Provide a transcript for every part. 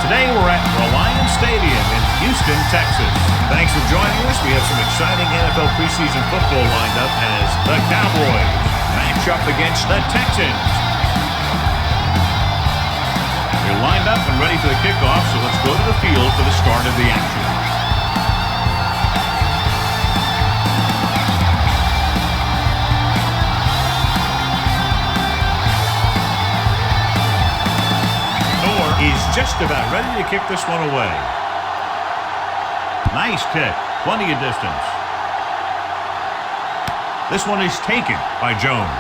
Today we're at Reliance Stadium in Houston, Texas. Thanks for joining us. We have some exciting NFL preseason football lined up as the Cowboys match up against the Texans. They're lined up and ready for the kickoff, so let's go to the field for the start of the action. Is just about ready to kick this one away. Nice kick. Plenty of distance. This one is taken by Jones.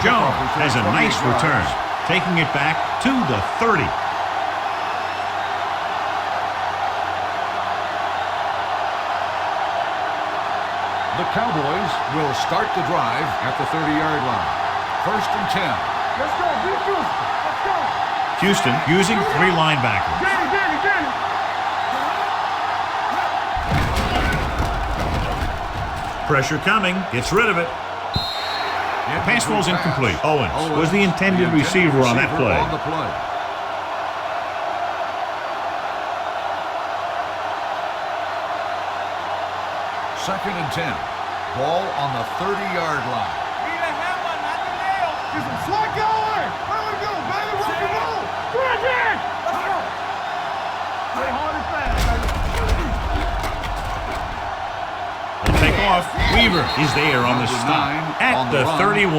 Jones has a nice return, taking it back to the 30. The Cowboys will start the drive at the 30-yard line. 1st and 10. Let's go, Houston. Let's go. Houston using 3 linebackers. Get it. Pressure coming. Gets rid of it. Pass ball's incomplete. Owens was the intended receiver on that play. 2nd and 10. Ball on the 30-yard line. Slot going! Where we go, baby? Rock and roll! Bring it! Let's go! Play hard and fast, baby. They'll take off. Weaver is there on the stop at the 31.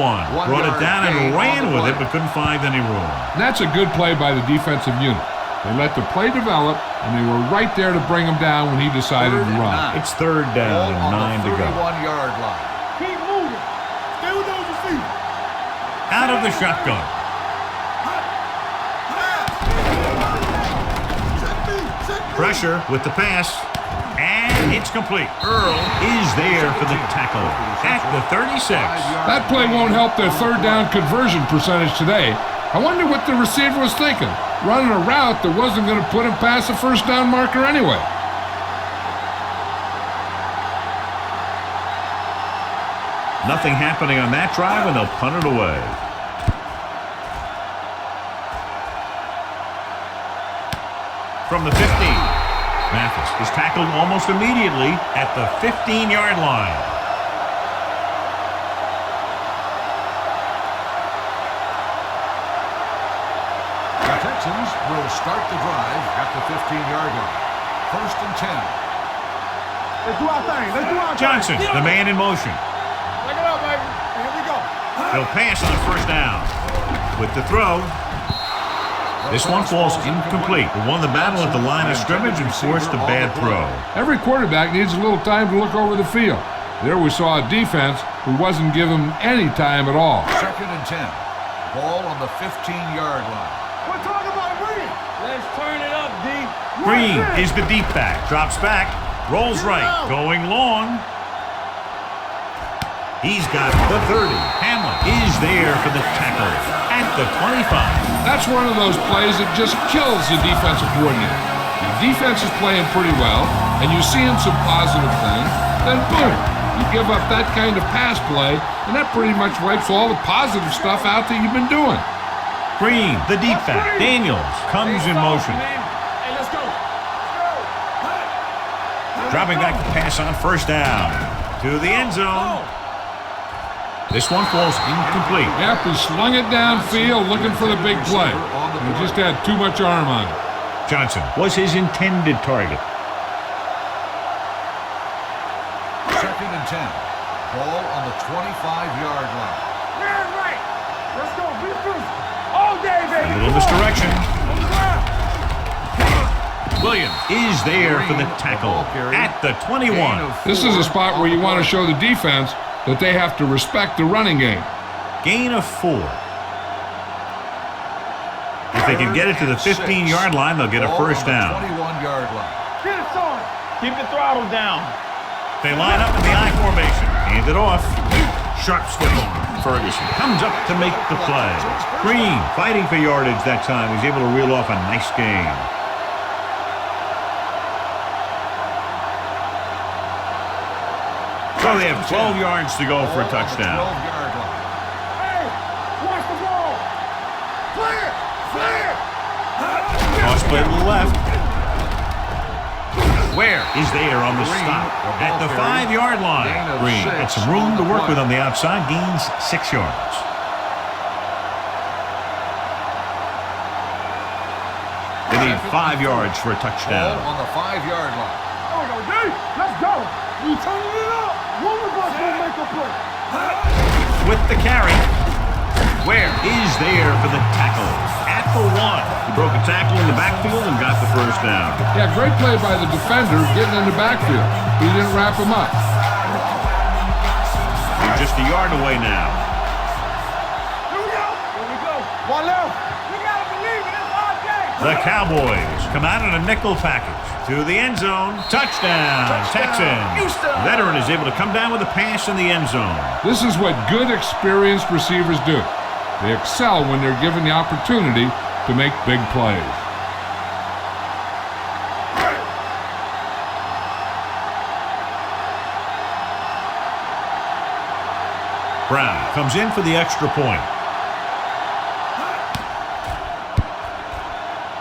Brought it down and ran with it, but couldn't find any room. And that's a good play by the defensive unit. They let the play develop, and they were right there to bring him down when he decided to run. It's 3rd down and 9 to go. 31-yard line. Keep moving. Stay with those receivers. Out of the shotgun. Pressure with the pass. And it's complete. Earl is there for the tackle at the 36. That play won't help their 3rd down conversion percentage today. I wonder what the receiver was thinking, running a route that wasn't going to put him past the 1st down marker anyway. Nothing happening on that drive, and they'll punt it away. From the 15, Mathis is tackled almost immediately at the 15-yard line. The Texans will start the drive at the 15-yard line. 1st and 10. Let's do our thing. Johnson, the man in motion. Check it out, baby. Here we go. They'll pass on 1st down. With the throw. This one falls incomplete. They won the battle at the line of scrimmage and forced a bad throw. Every quarterback needs a little time to look over the field. There we saw a defense who wasn't given any time at all. 2nd and 10. Ball on the 15-yard line. We're talking about Green. Let's turn it up, D. Green is the deep back. Drops back. Rolls right. Going long. He's got the 30. Hamlin is there for the tackle at the 25. That's one of those plays that just kills the defensive coordinator. The defense is playing pretty well, and you're seeing some positive things, then boom, you give up that kind of pass play, and that pretty much wipes all the positive stuff out that you've been doing. Green, the deep back. Daniels comes in motion. Hey, let's go. Dropping back to pass on 1st down. To the end zone. This one falls incomplete. Yep, he slung it downfield looking for the big play. He just had too much arm on it. Johnson was his intended target. 2nd and 10. Ball on the 25-yard line. Man, right. Let's go. Be free. All day, baby. A little misdirection. Williams is there for the tackle at the 21. This is a spot where you want to show the defense that they have to respect the running game. Gain of 4. If they can get it to the 15-yard line, they'll get a 1st down. 21-yard line. Get it, son. Keep the throttle down. They line up in the I formation. Hand it off. Sharp slip on. Ferguson comes up to make the play. Green fighting for yardage that time. He's able to reel off a nice gain. So they have 12 yards to go for a touchdown. Hey, watch the ball. Clear. Toss play to the left. Ware is there on the stop at the 5-yard line. Green had some room to work with on the outside, gains 6 yards. They need 5 yards for a touchdown. Ball on the 5-yard line. Let's go. We turning it up. One of us will make a play. With the carry, Ware is there for the tackle at the 1. He broke a tackle in the backfield and got the first down. Yeah, great play by the defender getting in the backfield. He didn't wrap him up. They're just a yard away now. Here we go. One left. We got to believe it. It's our day. The Cowboys come out in a nickel package to the end zone. Touchdown, Texans. Veteran is able to come down with a pass in the end zone. This is what good, experienced receivers do. They excel when they're given the opportunity to make big plays. Brown comes in for the extra point.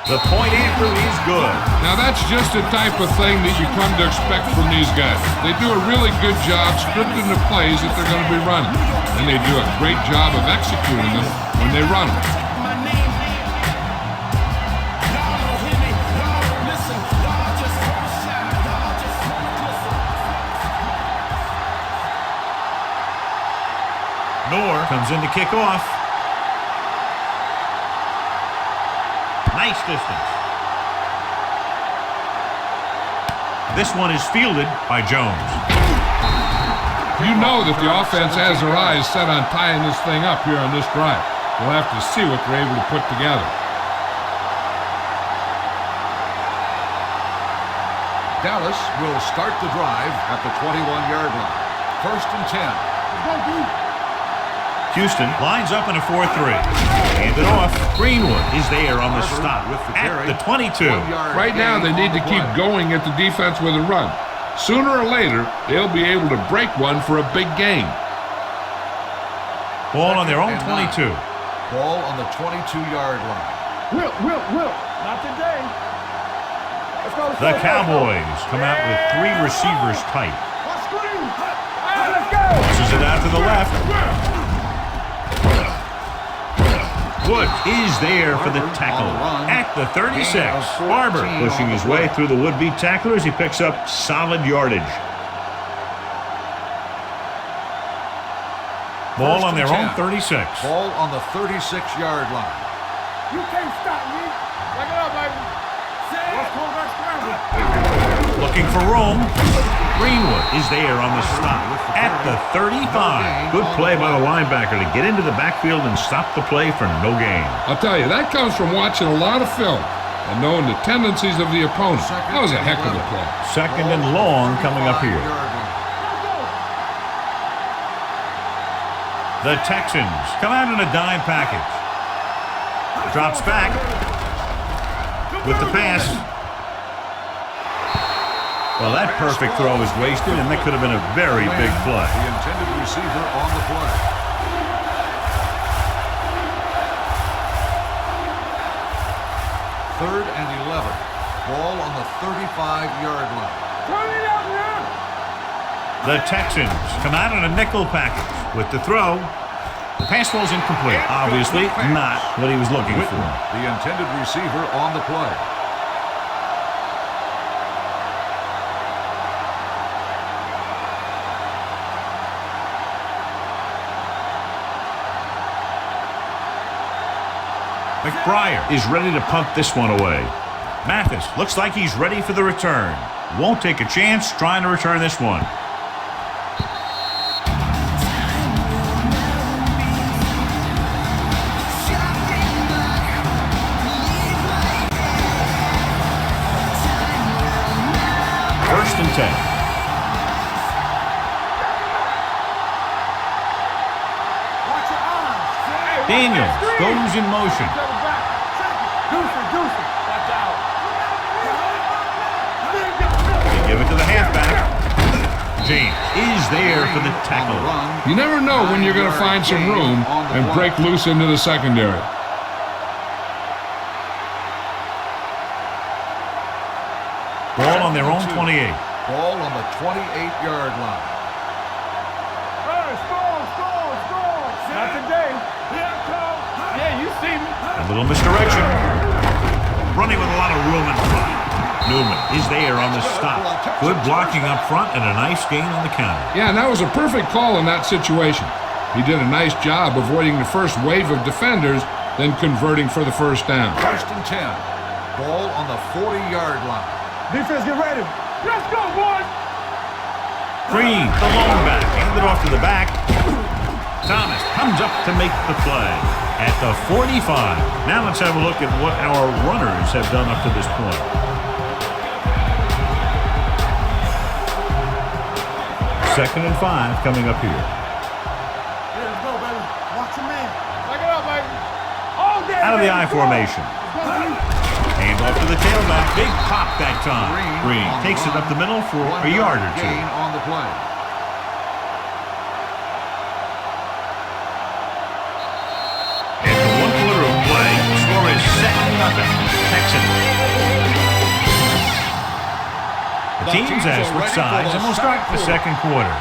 The point after is good. Now that's just the type of thing that you come to expect from these guys. They do a really good job scripting the plays that they're going to be running. And they do a great job of executing them when they run them. Noor comes in to kick off. Nice distance. This one is fielded by Jones. You know that the offense has their eyes set on tying this thing up here on this drive. We'll have to see what they're able to put together. Dallas will start the drive at the 21-yard line. First and 10. Houston lines up in a 4-3. Hand it off. Greenwood is there on the stop at the 22. Right now, they need to keep going at the defense with a run. Sooner or later, they'll be able to break one for a big gain. Ball on their own 22. Ball on the 22-yard line. Will. Not today. Let's go. The Cowboys come out with 3 receivers tight. Let's screen. Let's go. Tosses it out to the left. Wood is there for the tackle at the 36. Barber pushing his way through the would-be tacklers. He picks up solid yardage. Ball on their own 36. Ball on the 36-yard line. You can't stop me. Back it up, baby. Let's call that scramble. Looking for room. Greenwood is there on the stop at the 35. Good play by the linebacker to get into the backfield and stop the play for no gain. I'll tell you, that comes from watching a lot of film and knowing the tendencies of the opponent. That was a heck of a play. Second and long coming up here. The Texans come out in a dime package. Drops back with the pass. Well, that perfect throw is wasted, and that could have been a very big play. The intended receiver on the play. Third and 11. Ball on the 35-yard line. Turn it up now. The Texans come out in a nickel package with the throw. The pass ball's incomplete. Obviously not what he was looking for. The intended receiver on the play. McBriar is ready to punt this one away. Mathis looks like he's ready for the return. Won't take a chance trying to return this one. First and 10. Daniels goes in motion. They give it to the halfback. James is there for the tackle. You never know when you're going to find some room and break loose into the secondary. Ball on their own 28. Ball on the 28-yard line. Hey, score. Not today. Yeah, you see me. A little misdirection. Running with a lot of room in front. Newman is there on the stop. Good blocking up front and a nice gain on the counter. Yeah, and that was a perfect call in that situation. He did a nice job avoiding the first wave of defenders, then converting for the first down. First and 10. Ball on the 40-yard line. Defense, get ready. Let's go, boys. Green, the lone back, handed off to the back. Thomas comes up to make the play at the 45. Now let's have a look at what our runners have done up to this point. Second and 5 coming up here. Yeah, let's go, baby. Watch your man. Take it up, baby. All day, Out of the baby. I formation. Hand off to the tailback. Big pop that time. Green on the takes it run. up the middle for 1 a yard or two. gain on the play. At the 1 quarter of play, the score is 7-0. Texans. The teams have switched sides and will start the second quarter.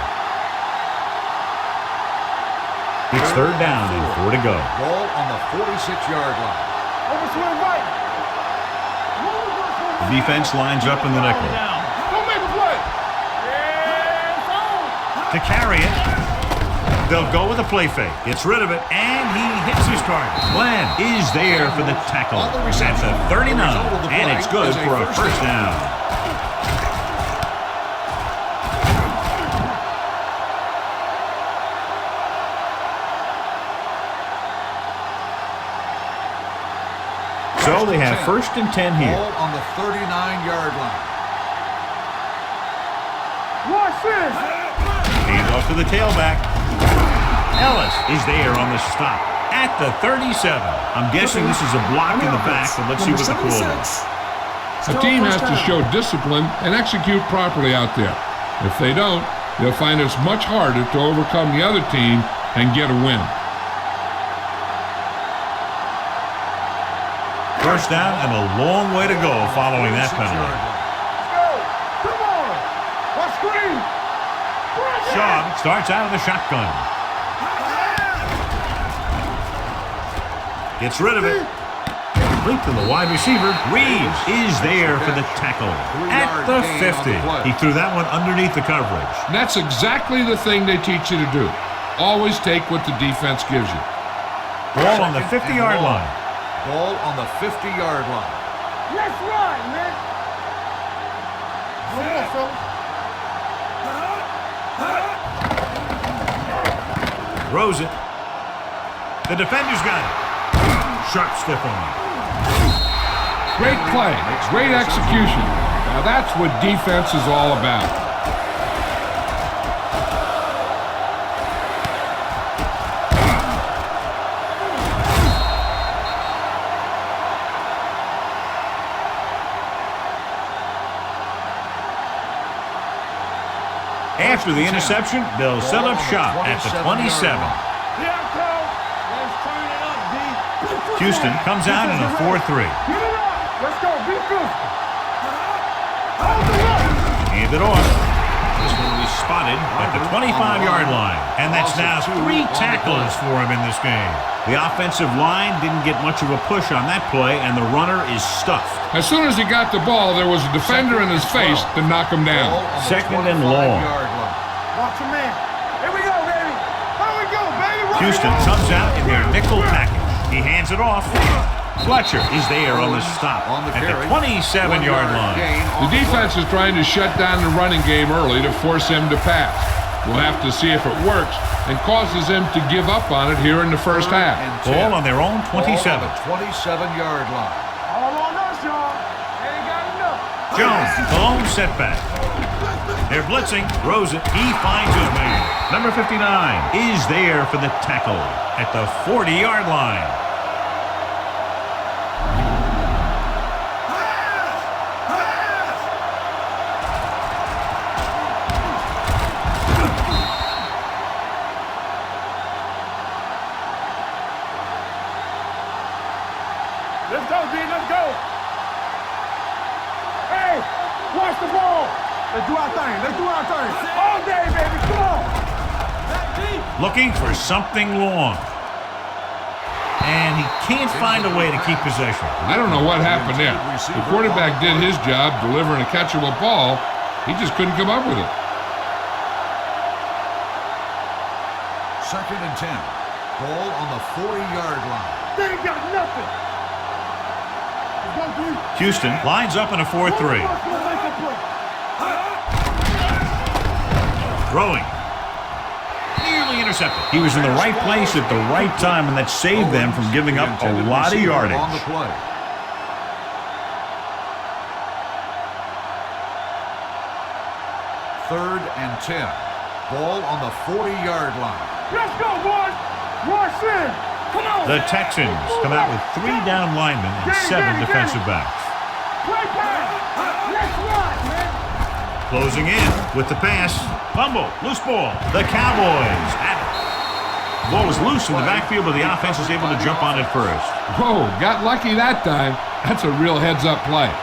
It's third down and 4 to go. Ball on the 46-yard line. Over swing right. The defense lines up in the nickel. Don't make a play. Yeah, it's on. To carry it, they'll go with a play fake. Gets rid of it, and he hits his target. Glenn is there for the tackle at the 39, and it's good for a first down. So they have first and 10 here. Ball on the 39-yard line. Watch this. Hand off to the tailback. Ellis is there on the stop at the 37. I'm guessing this is a block in the back, but let's see what the call is. A team has to show discipline and execute properly out there. If they don't, they'll find it's much harder to overcome the other team and get a win. First down and a long way to go following that penalty. Go. Come on. Watch screen. Shaw starts out of the shotgun. Gets rid of it. Complete to the wide receiver. Reeves is there for the tackle at the 50. He threw that one underneath the coverage. And that's exactly the thing they teach you to do. Always take what the defense gives you. Ball on the 50-yard line. Ball on the 50-yard line. Let's run, man. One more, fellas. Throws it. The defender's got it. Sharp stiff on. Great play, great execution. Now that's what defense is all about. After the interception, they'll set up shop at the 27. Houston comes out in a 4-3. Get it up. Let's go. Be good. Hold the rope. Hand it off. This one was spotted at the 25-yard line. And that's now 3 tackles for him in this game. The offensive line didn't get much of a push on that play, and the runner is stuffed. As soon as he got the ball, there was a defender in his face to knock him down. Second and long. Watch your man. Here we go, baby. Here we go, baby. Houston comes out in their nickel package. He hands it off. Fletcher is there on the stop at the 27-yard line. The defense is trying to shut down the running game early to force him to pass. We'll have to see if it works and causes him to give up on it here in the first half. Ball on their own 27. 27-yard line. All on us, y'all. Ain't got enough. Jones, the lone setback. They're blitzing. Throws it. He finds his man. Number 59 is there for the tackle at the 40-yard line. Let's go, D. Let's go. Hey, Watch the ball. Let's do our thing. Let's do our thing. All day, baby. Come on. Looking for something long. And he can't find a way to keep possession. I don't know what happened there. The quarterback did his job delivering a catchable ball. He just couldn't come up with it. 2nd and 10. Ball on the 40-yard line. They ain't got nothing. Houston lines up in a 4-3. Throwing. Nearly intercepted. He was in the right place at the right time, and that saved them from giving up a lot of yardage. On the play. Third and 10. Ball on the 40-yard line. Let's go, boys. Rush in. Come on. The Texans come out with 3 down linemen and 7 defensive backs. Play pass. Let's run, man. Closing in with the pass. Fumble. Loose ball. The Cowboys have it. The ball was loose in the backfield, but the offense is able to jump on it first. Whoa, got lucky that time. That's a real heads-up play.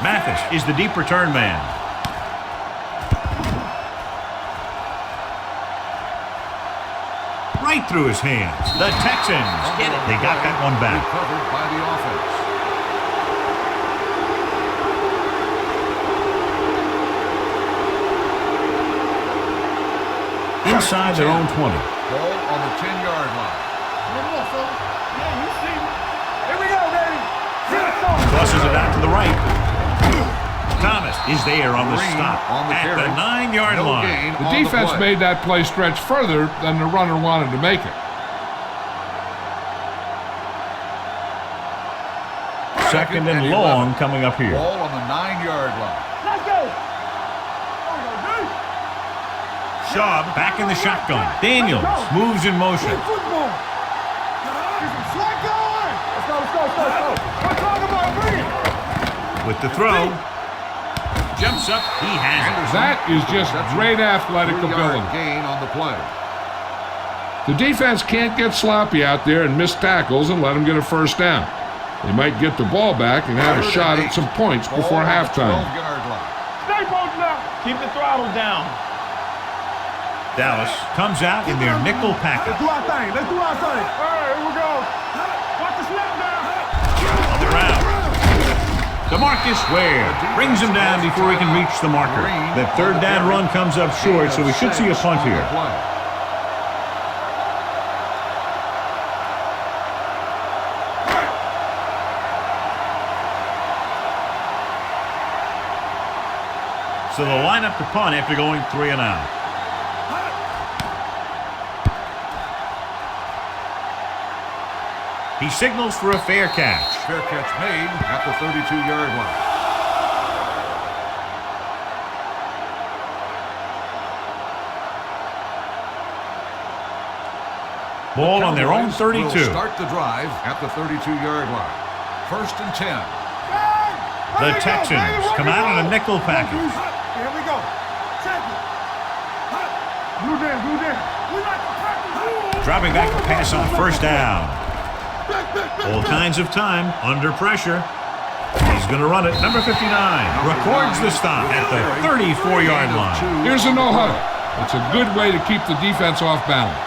Mathis is the deep return man. Right through his hands. The Texans get it. They got that one back. Recovered by the offense. Inside their own 20. Ball on the 10-yard line. Here we go, baby. Crosses it out to the right. Thomas is there on the Green stop on the at carry. the 9-yard No line. gain The on defense play. made that play stretch further than the runner wanted to make it. Second and long coming up here. Ball on the 9-yard line. Let's go. Schaub back in the shotgun. Daniels moves in motion. Football. Slide going. Let's go. We're talking about bring it. With the throw. Jumps up. He has it. That is just great athletic 3-yard ability. gain on the play. The defense can't get sloppy out there and miss tackles and let them get a first down. They might get the ball back and have a shot at some points before halftime. 12-yard line. Stay posted up. Keep the throttle down. Dallas comes out in their nickel package. Let's do our thing. All right, here we go. Watch the snap down. They're out. DeMarcus Ware brings him down before he can reach the marker. That third down run comes up short, so we should see a punt here. So they'll line up to punt after going 3 and out. He signals for a fair catch. Fair catch made at the 32-yard line. Ball on their own 32. Will start the drive at the 32-yard line. 1st and 10. The Texans come out in a nickel package. Here we go. Check it. Blue there. We like to practice. Dropping back to pass on first down. All kinds of time under pressure. He's going to run it. Number 59 records the stop at the 34-yard line. Here's a no-huddle. It's a good way to keep the defense off balance.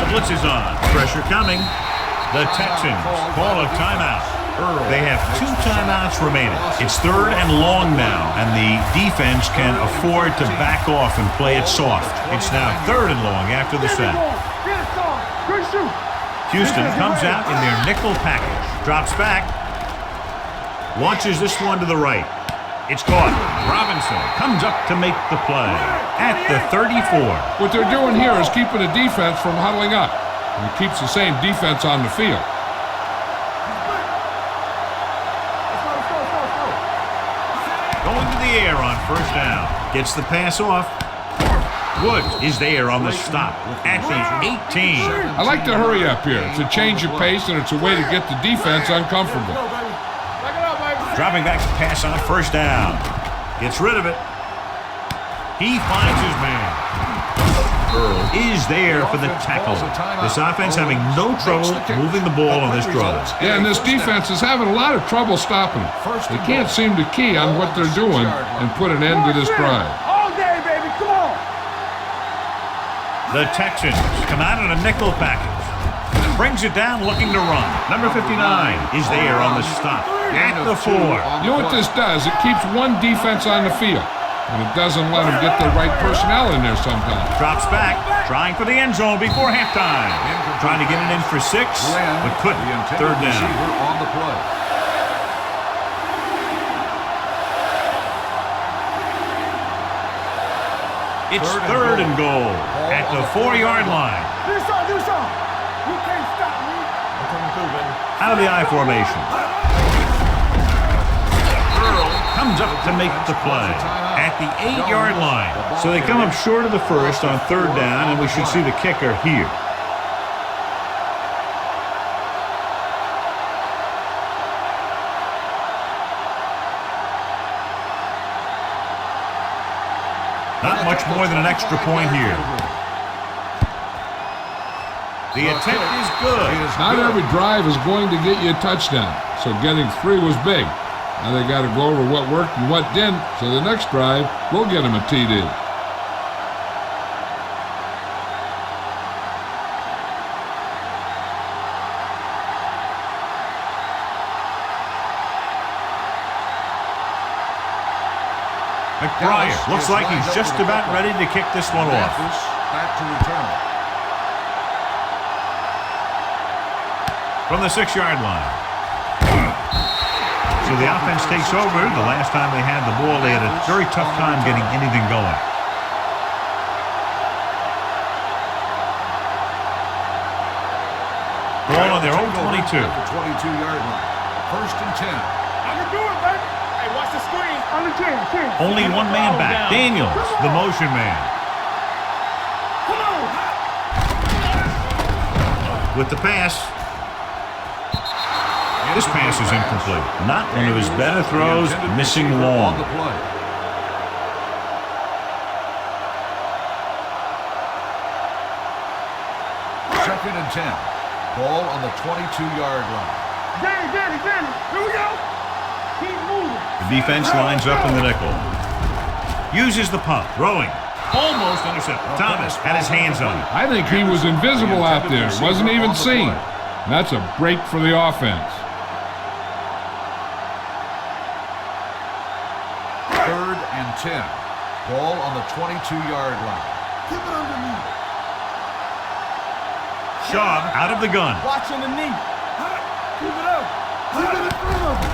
The blitz is on. Pressure coming. The Texans call a timeout. They have 2 timeouts remaining. It's 3rd and long now, and the defense can afford to back off and play it soft. It's now 3rd and long after the sack. Houston comes out in their nickel package. Drops back. Launches this one to the right. It's caught. Robinson comes up to make the play at the 34. What they're doing here is keeping the defense from huddling up. And it keeps the same defense on the field. Going to the air on first down. Gets the pass off. Woods is there on the stop at the 18. I like to hurry up here. It's a change of pace, and it's a way to get the defense uncomfortable. Dropping back to pass on first down. Gets rid of it. He finds his man. Is there for the tackle. This offense having no trouble moving the ball on this drive. Yeah, and this defense is having a lot of trouble stopping them. They can't seem to key on what they're doing and put an end to this drive. All day, baby. Come on. The Texans come out in a nickel package. Brings it down looking to run. Number 59 is there on the stop. At the 4. You know what this does? It keeps one defense on the field. And it doesn't let them get the right personnel in there sometimes. Drops back, trying for the end zone before halftime. Trying to get it in for 6, but couldn't. Third down. On the play. It's third and goal at the 4-yard line. Do something. You can't stop me. I'm coming through, baby. Out of the I formation. Comes up to make the play at the 8-yard line. So they come up short of the first on third down, and we should see the kicker here. Not much more than an extra point here. The attempt is good. Not every drive is going to get you a touchdown, so getting 3 was big. Now they got to go over what worked and what didn't, so the next drive will get them a TD. McBride looks like he's just about ready to kick this one off. Back to return. From the 6-yard line. So the offense takes over. The last time they had the ball, they had a very tough time getting anything going. Ball on their own 22. The 22-yard line. First and 10. I can do it, baby. Hey, watch the screen. On the 10. Only one man back. Daniels, the motion man. Come on. With the pass. This pass is incomplete. Not one of his better throws, missing long. Second and 10. Ball on the 22-yard line. Danny. Here we go. Keep moving. The defense lines up in the nickel. Uses the pump. Throwing. Almost intercepted. Thomas had his hands on it. I think he was invisible out there. Wasn't even seen. That's a break for the offense. Third and 10. Ball on the 22-yard line. Keep it underneath. Shaw out of the gun. Watch underneath. Keep it up. Keep it in front of him.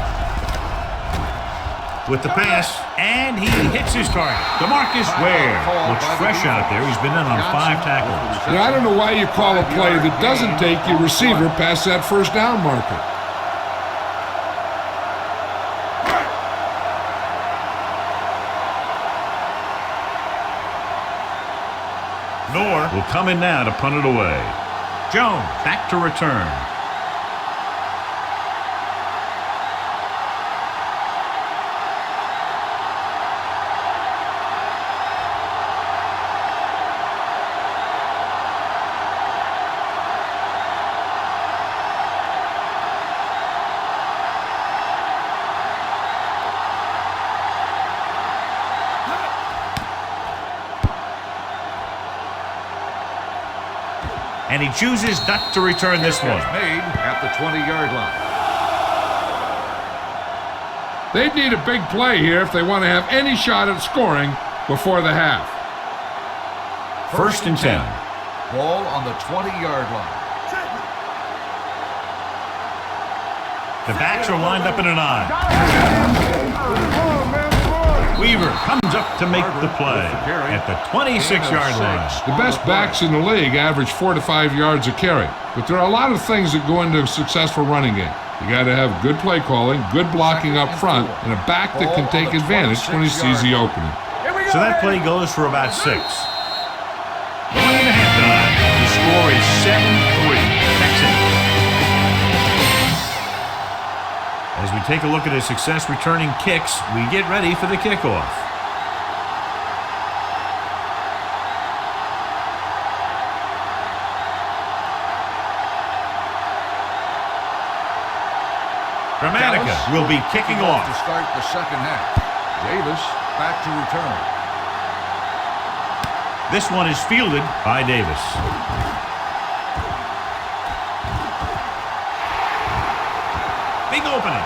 With the pass, and he hits his target. DeMarcus Ware looks fresh out there. He's been in on 5 tackles. Yeah, I don't know why you call a play that doesn't take your receiver past that first down marker. Nor will come in now to punt it away. Jones back to return. And he chooses not to return this one. Made at the 20-yard line. They need a big play here if they want to have any shot at scoring before the half. First and 10. Ball on the 20-yard line. The backs are lined up in an eye. Weaver comes up to make the play at the 26-yard line. The best backs in the league average 4 to 5 yards a carry. But there are a lot of things that go into a successful running game. You got to have good play calling, good blocking up front, and a back that can take advantage when he sees the opening. So that play goes for about 6. Going into halftime, the score is 7-3. Texans. As we take a look at his success returning kicks, we get ready for the kickoff. will be kicking off. To start the second half. Davis back to return. This one is fielded by Davis. Big opening.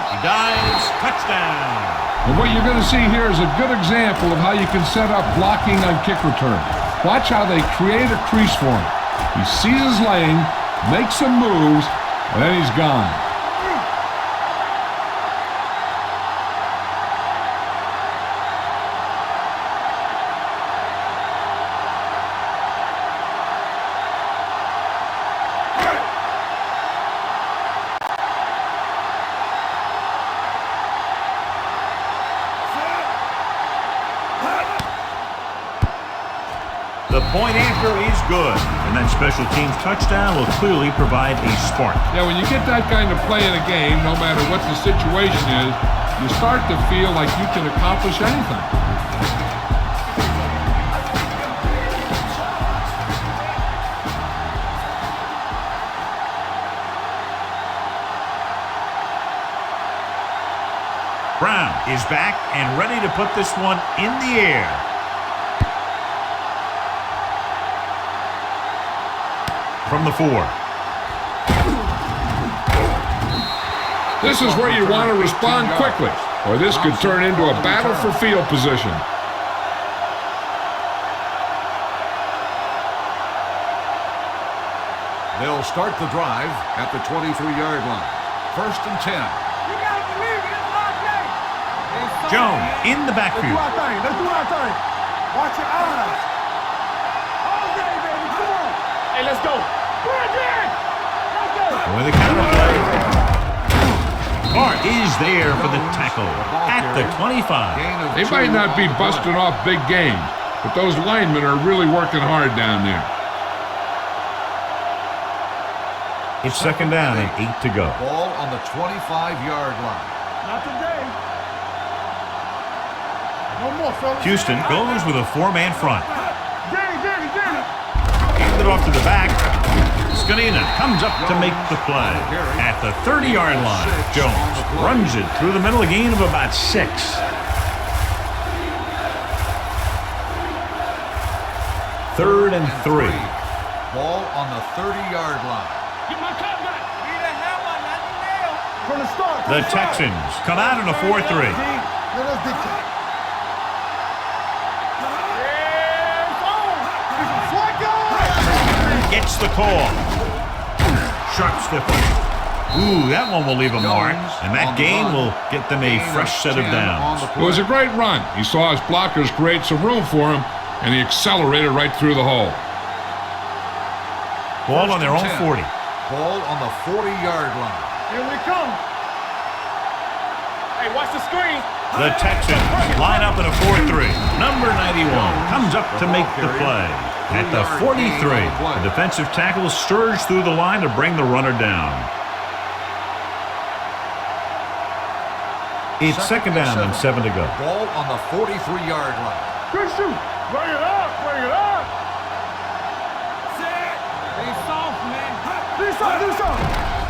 He dives. Touchdown. And what you're going to see here is a good example of how you can set up blocking on kick return. Watch how they create a crease for him. He sees his lane, makes some moves, and then he's gone. The point after is good, and that special teams touchdown will clearly provide a spark. Yeah, when you get that kind of play in a game, no matter what the situation is, you start to feel like you can accomplish anything. Brown is back and ready to put this one in the air. From the 4. This is where you want to respond quickly, or this could turn into a battle for field position. They'll start the drive at the 23-yard line. First and 10. You got to believe it. It's our day. Jones in the Let's do backfield. our thing. Let's do our thing. Watch your eyes. All day, baby. Come on. Hey, let's go. With the counter play. Hart is there for the tackle at the 25. They might not be busting off big games, but those linemen are really working hard down there. It's second down and 8 to go. Ball on the 25-yard line. Not today. No more, fellas. Houston goes with a 4-man front. Danny. Hand it off to the back. Scanina comes up to make the play. At the 30-yard line, Jones runs it through the middle, a gain of about 6. Third and 3. Ball on the 30-yard line. Get my cut back. Need a hammer, not the nail. From the start. The Texans come out in a 4-3. Let us dictate. Gets the call. Sharp stiffer. Ooh, that one will leave a mark. And that gain will get them a fresh set of downs. It was a great run. He saw his blockers create some room for him, and he accelerated right through the hole. Ball on their own 40. Ball on the 40-yard line. Here we come. Hey, watch the screen. The Texans line up in a 4-3. Number 91 comes up to make the play. At the 43, the defensive tackle surged through the line to bring the runner down. It's second down and 7 to go. Ball on the 43-yard line. Good shoot. Bring it up. Be soft, man. Do something.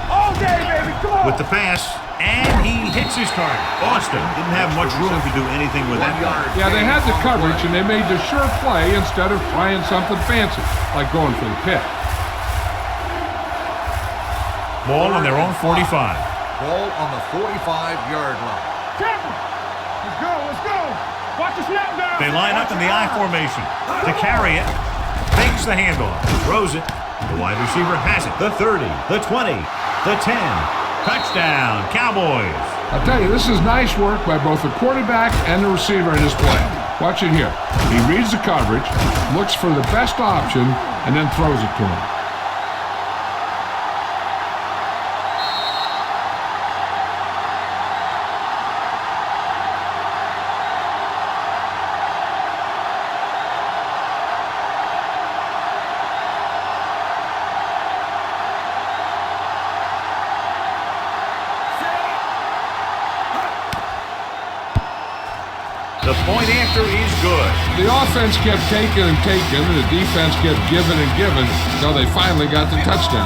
All day, baby. Come on. With the pass, and he hits his target. Boston didn't have much room to do anything with that one. Yeah, they had the coverage, and they made the sure play instead of trying something fancy, like going for the pick. Ball on their own 45. Ball on the 45-yard line. Let's go. Watch the snap down. They line up in the I formation. To carry it, fakes the handoff, throws it. The wide receiver has it. The 30, the 20, the 10. Touchdown, Cowboys. I'll tell you, this is nice work by both the quarterback and the receiver in this play. Watch it here. He reads the coverage, looks for the best option, and then throws it to him. The point after is good. The offense kept taking and taking, and the defense kept giving and giving until they finally got the touchdown.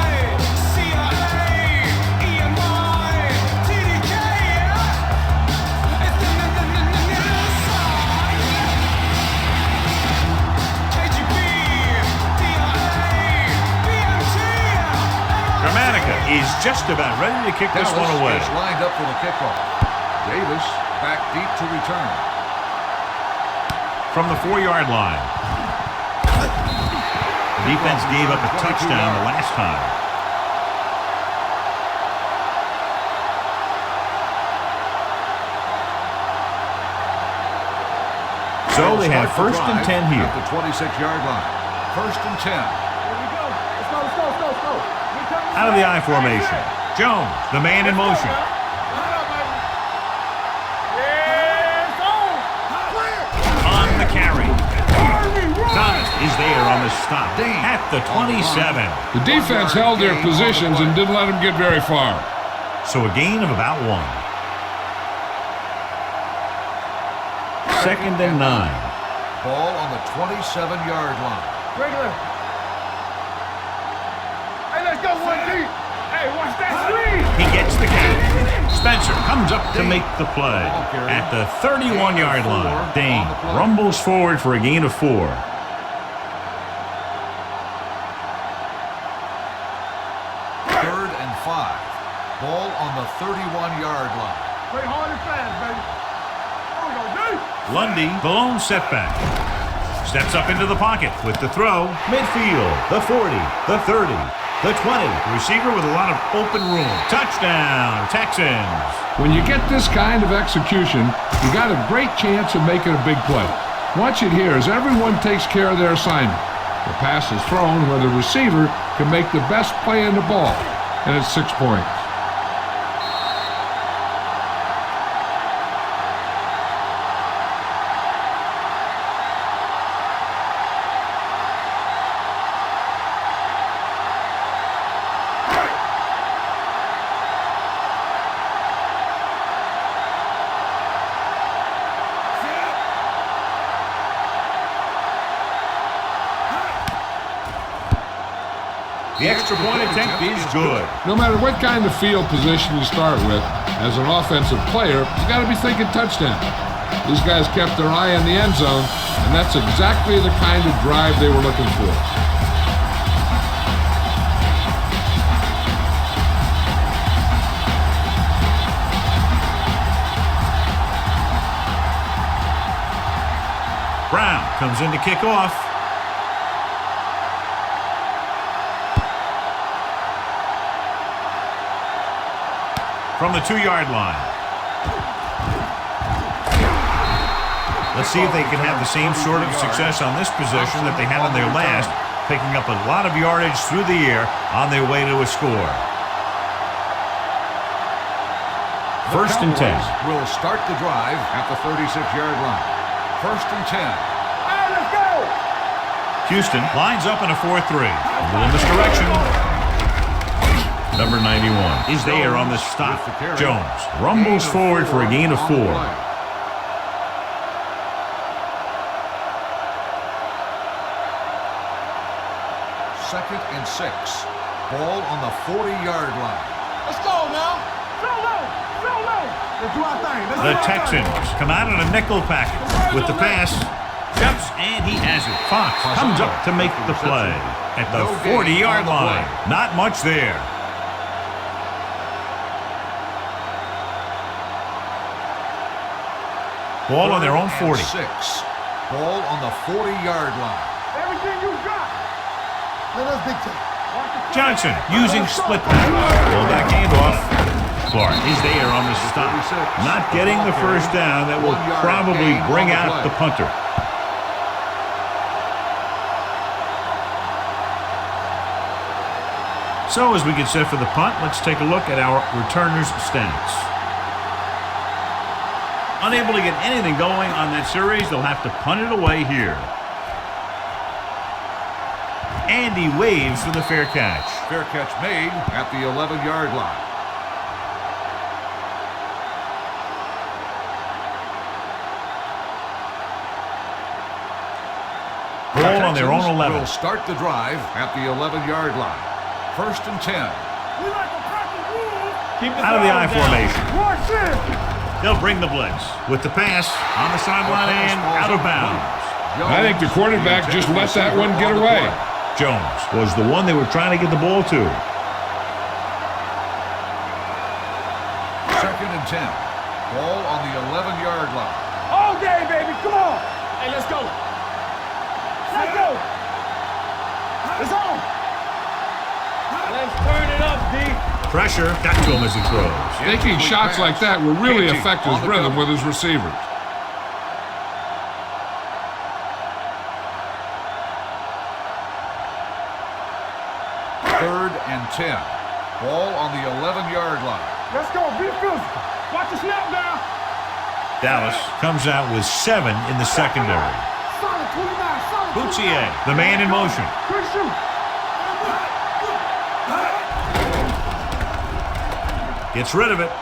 just about ready to kick this one away. Is lined up for the kickoff. Davis back deep to return. From the 4-yard line. The defense gave up a touchdown the last time. So they have first and 10 here. At the 26-yard line. First and 10. Here we go. Let's go. Out of the I formation. Jones, the man in motion. On the carry. Thomas is there on the stop at the 27. The defense held their positions and didn't let them get very far. So a gain of about 1. Second and 9. Ball on the 27-yard line. Regular. Hey, let's go, 1G. Hey, watch that screen. He gets the catch. Spencer comes up to make the play. At the 31-yard line, Dane rumbles forward for a gain of 4. Third and 5. Ball on the 31-yard line. Play hard and fast, baby. Here we go, D. Lundy, the lone setback. Steps up into the pocket with the throw. Midfield, the 40, the 30, the 20. The receiver with a lot of open room. Touchdown, Texans. When you get this kind of execution, you got a great chance of making a big play. Watch it here as everyone takes care of their assignment. The pass is thrown where the receiver can make the best play in the ball, and it's 6 points. The extra point attempt is good. No matter what kind of field position you start with, as an offensive player, you got to be thinking touchdown. These guys kept their eye on the end zone, and that's exactly the kind of drive they were looking for. Brown comes in to kick off. From the 2-yard line. Let's see if they can have the same sort of success on this possession that they had on their last, picking up a lot of yardage through the air on their way to a score. First and 10. Will start the drive at the 36-yard line. First and 10. Hey, let's go. Houston lines up in a 4-3. A little misdirection. Number 91 is there on the stop. Jones rumbles forward for a gain of 4. Second and 6. Ball on the 40-yard line. Let's go now. Solo. Let's do our thing. The Texans come out in a nickel package with the pass. Jumps, and he has it. Fox comes up to make the play at the 40-yard line. Not much there. Ball on their own 40. 6. Ball on the 40-yard line. Everything you got. Let us dictate. Johnson using split back. Pull back handoff. Clark is there on the stop. Not getting the first down. That will probably bring out the punter. So as we get set for the punt, let's take a look at our returners' stats. Unable to get anything going on that series, they'll have to punt it away here. And he waves for the fair catch. Fair catch made at the 11-yard line. Ball on their own 11. Will start the drive at the 11-yard line. First and 10. We like to practice rules. Out of the I formation. Watch this. They'll bring the blitz with the pass on the sideline and out of bounds. I think the quarterback just let that one get away. Jones was the one they were trying to get the ball to. Second and 10. Ball on the 11-yard line. All day, baby. Come on. Hey, let's go. Let's go. It's on. Let's turn it up, D. Pressure got to him as he throws. Taking shots like that will really affect his rhythm with his receivers. Third and 10. Ball on the 11-yard line. Let's go. Be physical. Watch the snap down. Dallas comes out with 7 in the secondary. Solid 29. Solid 29. Boutier, the man in motion. Good shoot. Gets rid of it.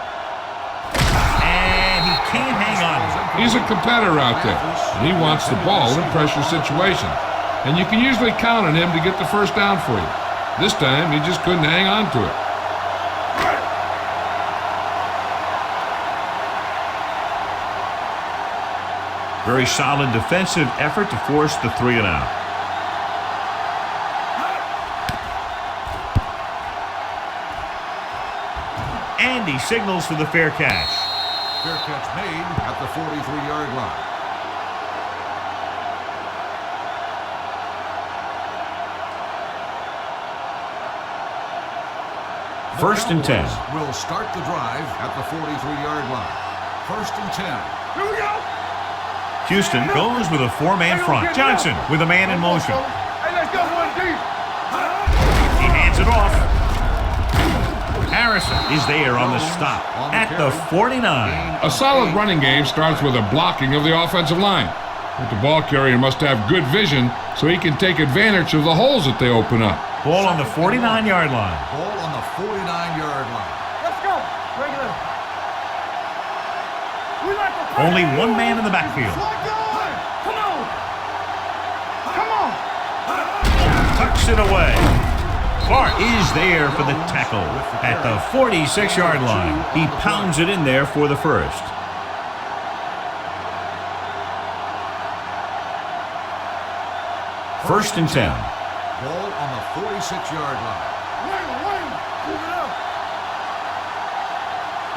And he can't hang on. He's a competitor out there, and he wants the ball in pressure situations. And you can usually count on him to get the first down for you. This time, he just couldn't hang on to it. Very solid defensive effort to force the 3 and out. And he signals for the fair catch. Fair catch made at the 43-yard line. First and 10. Will start the drive at the 43-yard line. First and 10. Here we go. Houston goes with a 4-man front. Johnson with a man in motion. Hey, let's go, one deep. He hands it off. Harrison is there on the stop at the 49. A solid running game starts with a blocking of the offensive line. But the ball carrier must have good vision so he can take advantage of the holes that they open up. Ball on the 49-yard line. Ball on the 49-yard line. Let's go. Regular. We like to play. Only one man in the backfield. Come on. Come on. Tucks it away. Clark is there for the tackle at the 46-yard line. He pounds it in there for the first. First and 10. Ball on the 46-yard line.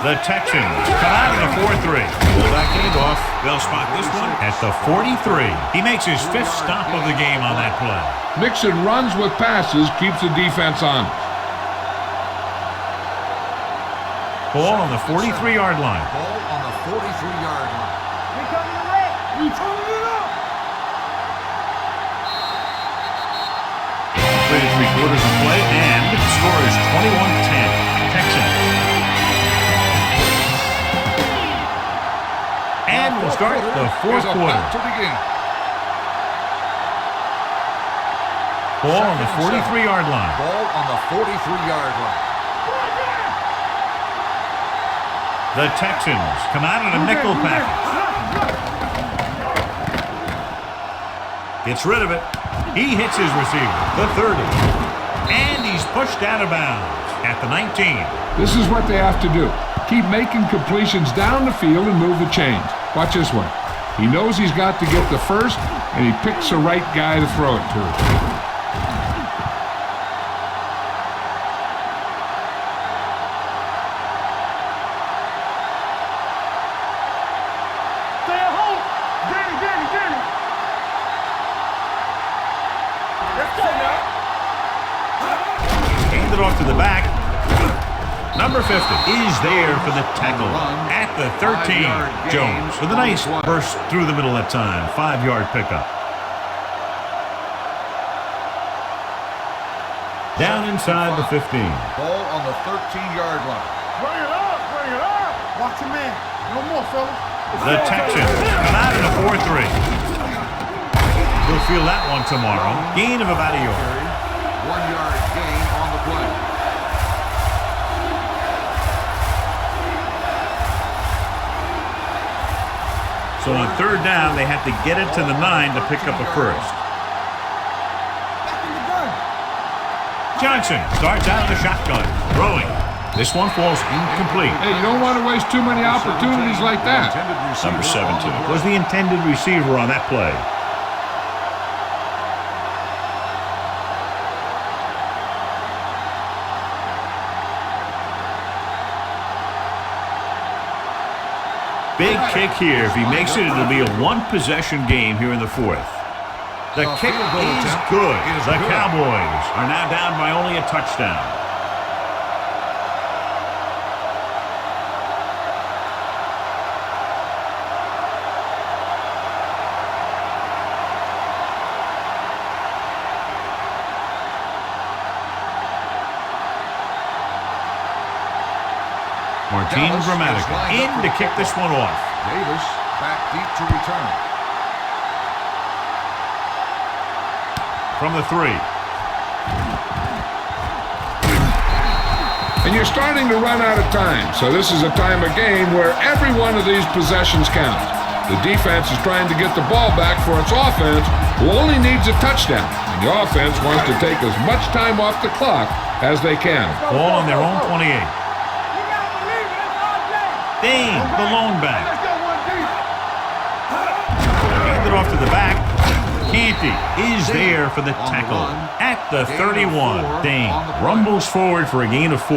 The Texans come out in a 4-3. Pull that game off. They'll spot this one at the 43. He makes his 5th stop of the game on that play. Mixing runs with passes keeps the defense on. Ball on the 43-yard line. Ball on the 43-yard line. We coming to red. We turning it up. Completed 3/4 of play, and the score is 21-10. Texans. And we'll start the 4th quarter. To begin. Ball on the 43-yard line. Ball on the 43-yard line. The Texans come out in a nickel package. Gets rid of it. He hits his receiver, the 30. And he's pushed out of bounds at the 19. This is what they have to do. Keep making completions down the field and move the chains. Watch this one. He knows he's got to get the first, and he picks the right guy to throw it to. Stay at home. Get it. Let's go now. Hand it off to the back. Number 50 is there for the tackle at the 13. Jones with a nice burst through the middle that time. 5-yard pickup. Down inside the 15. Ball on the 13-yard line. Bring it up. Watch your man. No more, fellas. The Texans come out in a 4-3. We'll feel that one tomorrow. Gain of about a yard. 1-yard gain on the play. So on 3rd down, they have to get it to the 9 to pick up a first. Back in the gun. Johnson starts out of the shotgun, throwing. This one falls incomplete. Hey, you don't want to waste too many opportunities like that. Number 17 was the intended receiver on that play. Big kick here. If he makes it, it'll be a one-possession game here in the fourth. The kick is good. The Cowboys are now down by only a touchdown. Martin Grammatica in to kick this one off. Davis back deep to return. From the 3. And you're starting to run out of time, so this is a time of game where every one of these possessions counts. The defense is trying to get the ball back for its offense, who only needs a touchdown. And the offense wants to take as much time off the clock as they can. Ball on their own 28. Dane, the lone back. Hand it off to the back. Canty is there for the tackle at the 31. Dane rumbles forward for a gain of 4.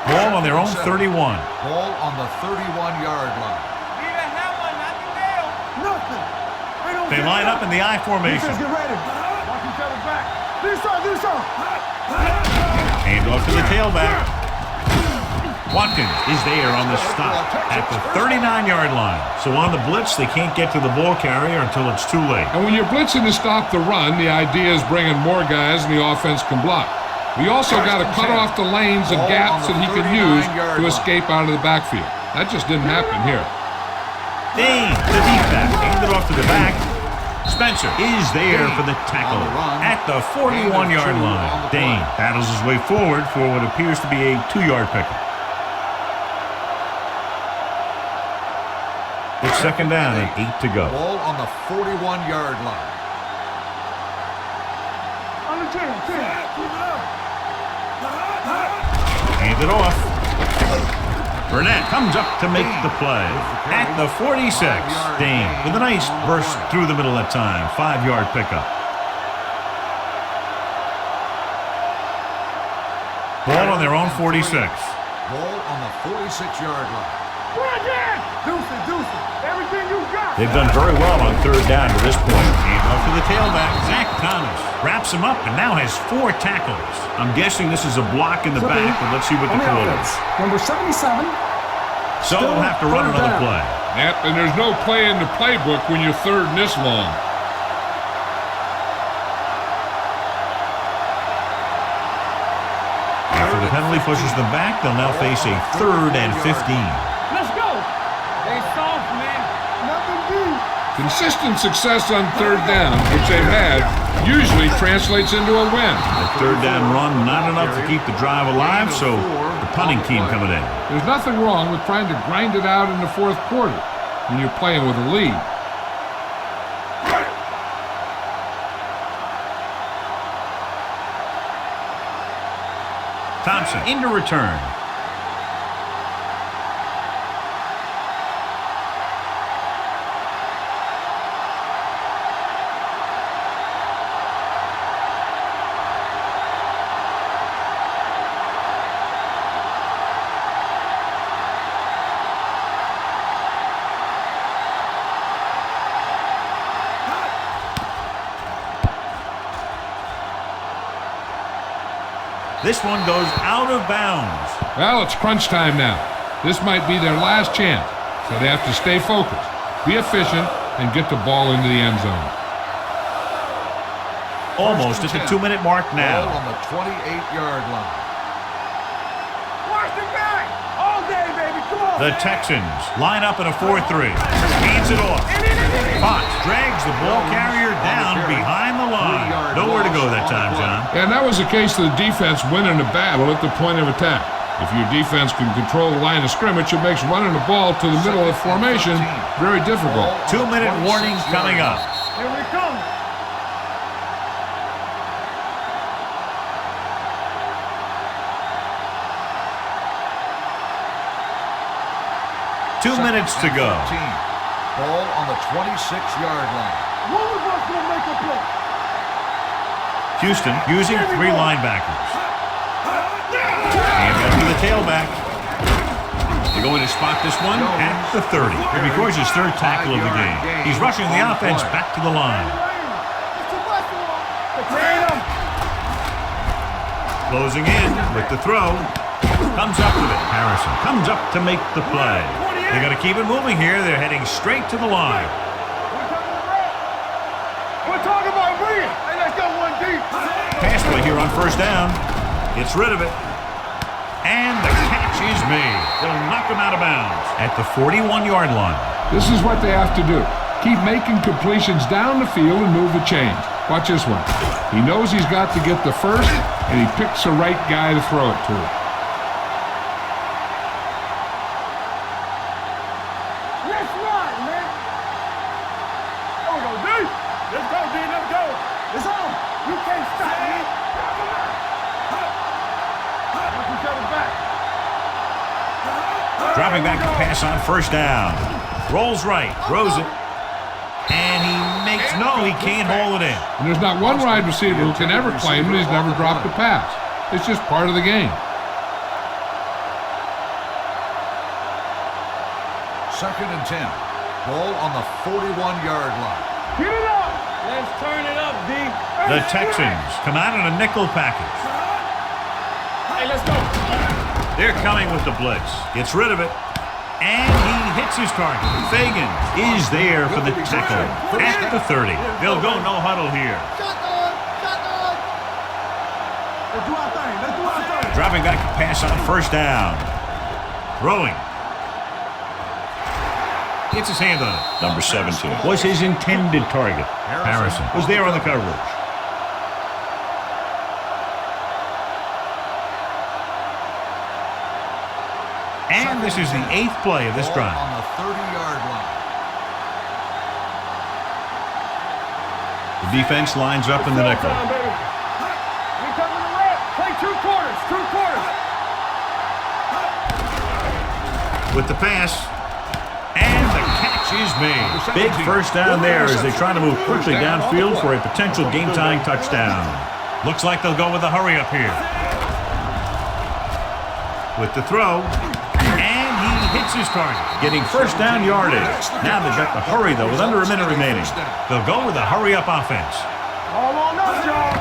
Ball on their own 31. Ball on the 31-yard line. They line up in the I formation. Get ready. Watch each other back. Do so. Hand off to the tailback. Watkins is there on the stop at the 39-yard line. So on the blitz, they can't get to the ball carrier until it's too late. And when you're blitzing to stop the run, the idea is bringing more guys and the offense can block. We also got to cut off the lanes and gaps that he can use to escape out of the backfield. That just didn't happen here. Dane, the deep back, handed off to the back. Spencer is there for the tackle at the 41-yard line. Dane battles his way forward for what appears to be a 2-yard pickup. It's second down and 8 to go. Ball on the 41-yard line. On the 10. Hand it off. Burnett comes up to make the play at the 46. Dane with a nice burst through the middle that time. 5-yard pickup. Ball on their own 46. Ball on the 46-yard line. Deuce it. Everything you got. They've done very well on third down to this point. Hand off to the tailback. Zach Thomas wraps him up and now has 4 tackles. I'm guessing this is a block in the back, but let's see what the call is. Number 77. So they'll have to run another play. Yep, and there's no play in the playbook when you're third and this long. After the penalty pushes them back, they'll now face a 3rd and 15. Let's go. They soft, man. Nothing deep. Consistent success on third down, which they've had, usually translates into a win. The third down run, not enough to keep the drive alive, so the punting team coming in. There's nothing wrong with trying to grind it out in the fourth quarter when you're playing with a lead. Thompson into return. This one goes out of bounds. Well, it's crunch time now. This might be their last chance, so they have to stay focused, be efficient, and get the ball into the end zone. Almost at the 2-minute mark now. Ball on the 28-yard line. Watch the back. All day, baby. Come on. The Texans line up in a 4-3. Hands it off. Fox drags the ball carrier down behind the line. Nowhere to go that time, John. And that was the case of the defense winning the battle at the point of attack. If your defense can control the line of scrimmage, it makes running the ball to the middle of the formation very difficult. 2-minute warning coming up. Here we come. Two minutes to go. Ball on the 26-yard line. One of us will make a play. Houston using 3 linebackers. tailback. They're going to spot this one at the 30. It records his third tackle of the game. He's rushing the offense back to the line. Closing in with the throw. Comes up with it. Harrison comes up to make the play. They're going to keep it moving here. They're heading straight to the line. We're talking about me. Hey, let's go one deep. Pass play here on first down. Gets rid of it. And the catch is made. They'll knock him out of bounds at the 41-yard line. This is what they have to do. Keep making completions down the field and move the chains. Watch this one. He knows he's got to get the first, and he picks the right guy to throw it to. Let's run, man. Go, D. Let's go, D. Let's go. It's on. You can't stop me. Watch each other back. Dropping back to pass on first down. Rolls right, throws it. And he makes no, he can't hold it in. And there's not one wide receiver who can ever claim that he's never dropped a pass. It's just part of the game. Second and 10. Ball on the 41-yard line. Get it up. Let's turn it up, D. The Texans come out in a nickel package. Hey, let's go. They're coming with the blitz. Gets rid of it. And he hits his target. Fagan is there for the tackle at the 30. They'll go no huddle here. Let's do our thing. Let's do our thing. Dropping back to pass on first down. Throwing. Gets his hand on it. Number 17 was his intended target. Harrison was there on the coverage. And this is the 8th play of this drive. On the 30-yard line. The defense lines up in the nickel. We coming to red. Play two quarters. With the pass. And the catch is made. Big first down there as they try to move quickly downfield for a potential game-tying touchdown. Looks like they'll go with a hurry-up here. With the throw. And he hits his target, getting first down yardage. Now they've got to hurry, though, with under a minute remaining. They'll go with a hurry-up offense. All on us, y'all.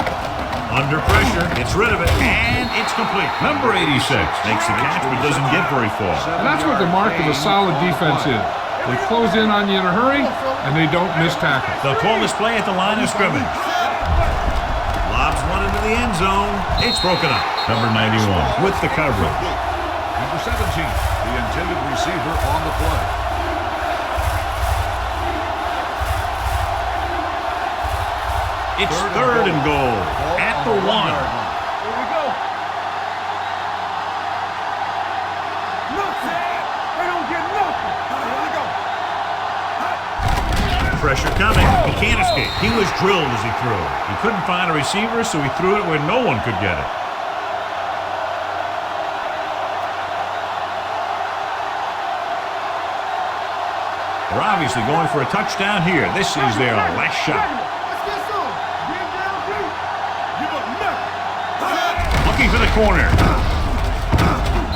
Under pressure, gets rid of it, and it's complete. Number 86 makes the catch, but doesn't get very far. And that's what the mark of a solid defense is. They close in on you in a hurry, and they don't miss tackles. They'll call this play at the line of scrimmage. Lobs one into the end zone. It's broken up. Number 91 with the coverage. Number 17, the intended receiver on the play. It's third and goal at the 1. Here we go. Nothing. They don't get nothing. Here we go. Pressure coming. He can't escape. He was drilled as he threw. He couldn't find a receiver, so he threw it where no one could get it. They're obviously going for a touchdown here. This is their last shot. Let's get some. Get down deep. Give up nothing. Looking for the corner.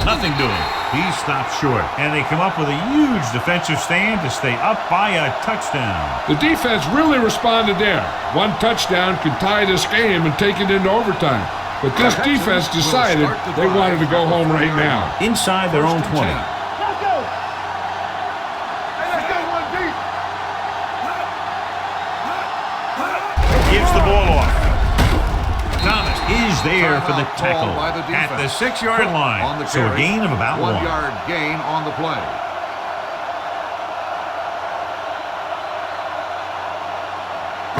Nothing doing. He stops short. And they come up with a huge defensive stand to stay up by a touchdown. The defense really responded there. One touchdown could tie this game and take it into overtime. But this defense decided they wanted to go home right now. Inside their own 20. Let's go. Hey, let's go one deep. Gives the ball off. Thomas is there for the tackle at the 6-yard line. So a gain of about 1. 1-yard gain on the play.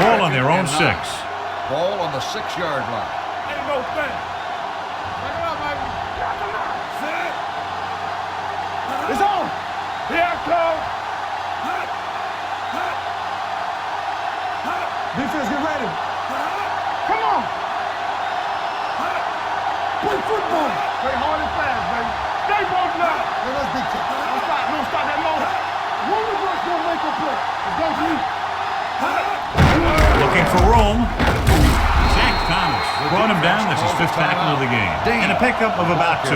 Ball on their own 6. Ball on the 6-yard line. Ain't no thing. Bring it up, baby. It's on. Here I come. Defense, get ready. Come on. Play football. Play hard and fast, baby. Stay both now. Hey, let's beat you. Don't stop that motion. One of us gonna make a play. It's going to you. Looking for room. Zach Thomas brought him down. That's his 5th tackle of the game. And a pickup of about 2.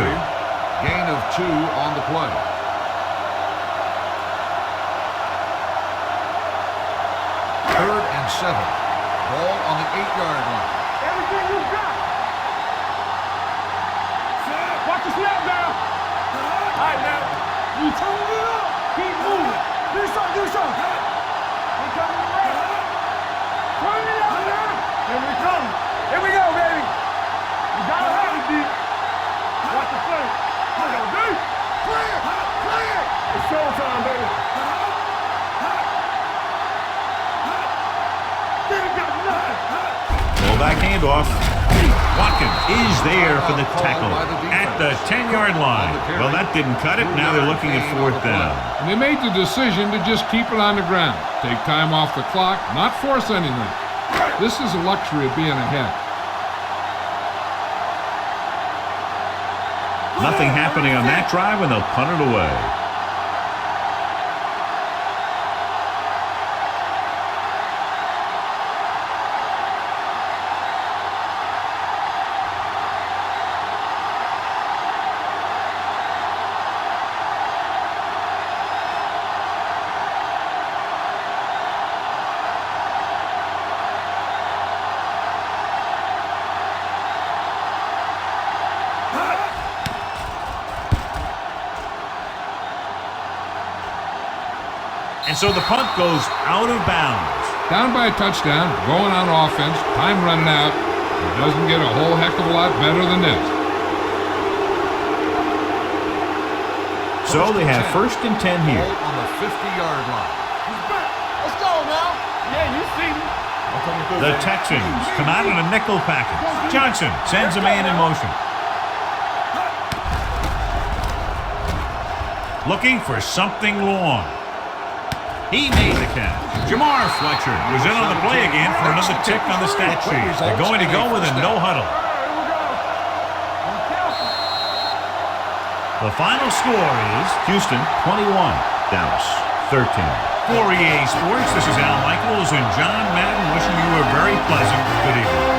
Gain of 2 on the play. Third and 7. Ball on the 8-yard line. Everything you got. Watch the snap now. All right, now. You turn it up. Keep moving. Do something. We coming around. Turn it up now. Here we come. Here we go, baby. You gotta have it, D. Watch the play. Come on, D. Play it. It's showtime, baby. They ain't got nothing. Fullback handoff. Watkins is there for the tackle at the 10-yard line. Well, that didn't cut it. Now they're looking at 4th down. And they made the decision to just keep it on the ground. Take time off the clock, not force anything. This is a luxury of being ahead. Nothing happening on that drive, and they'll punt it away. And so the punt goes out of bounds. Down by a touchdown, going on offense, time running out. It doesn't get a whole heck of a lot better than this. So they have 1st and 10 here. Ball on the 50-yard line. Let's go now. Yeah, you see me. The Texans come out in a nickel package. Johnson sends a man in motion. Looking for something long. He made the catch. Jamar Fletcher was in on the play again for another tick on the stat sheet. They're going to go with a no huddle. The final score is Houston 21, Dallas 13. For EA Sports, this is Al Michaels and John Madden wishing you a very pleasant good evening.